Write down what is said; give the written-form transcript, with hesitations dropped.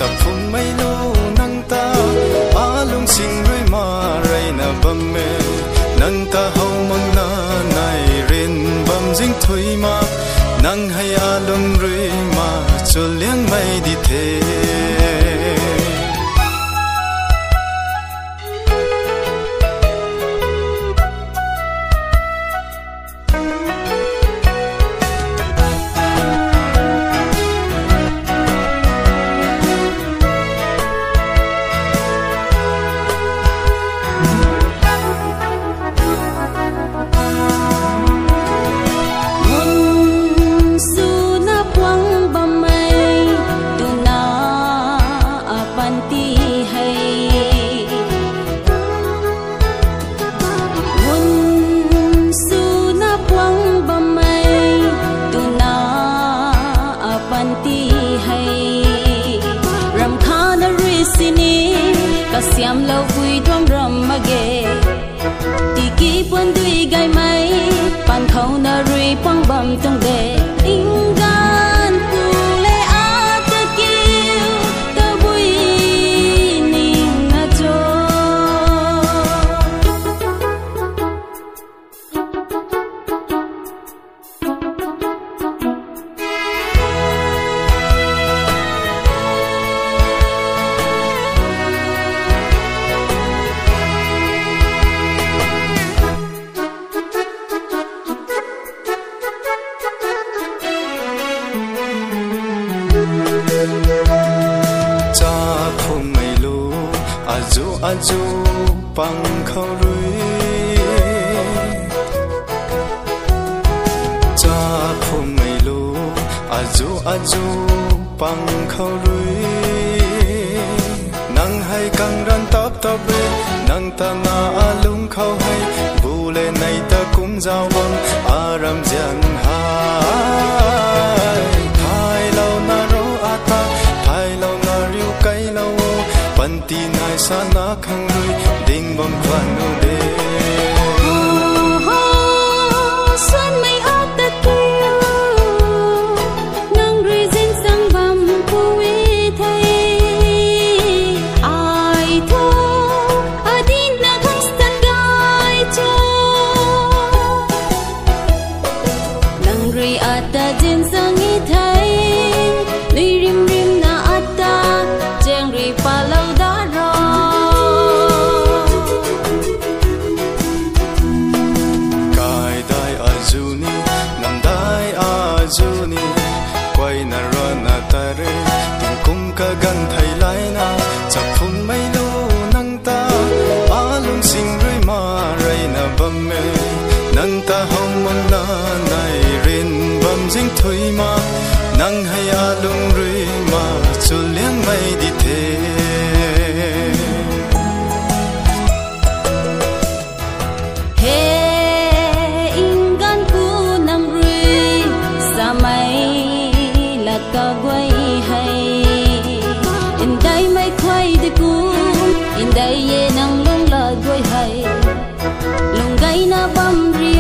จับผมไม่รู้นังตาอาลุงสิงรวยมาไรนะบำเมนังตาเฮามังนาในเรินบำจิงถุยมานังให้อาลุงรวยมาจนเลี้ยงไม่ดีเทSiam lâu vui đom rầm mà ghê Tì kì buồn đuôi gai máy Bàn khâu nà rùi băng bầm tung đề Tinh gan phù lê á tơ kiêu Tơ vui ninh ngà chô Azu bang khâu rui cha phum mai lu azu bang khâu rui nang hai kang ran tap tap be nang ta na alung khâu hai bu le nai ta kum giao bang aram jan hai thai lâu na ro ata thai lâu na riu kai lâu Panti nai sana khang rui ding bom kwan nu de Xuân mây át ta kiêu Nang rui dinh sang bầm phu uy thay Ai thô Adin na khang stan gai cho Nang rui át ta dinh sang y thay Lui rim rim na át ta Cheng rui pa lâu đã rồi Kai dai azuni nam dai azuni Quay na ra na ta re Tung kum ka gan thai lai na Chap phum mai lu nang ta Alung sing rui ma rai na bam me Nang ta hong man na nai rin bam jing thui ma Nang hai alung rui ma Chul liang mai di the Inday ye nang long la goy hay Long gay na bam ri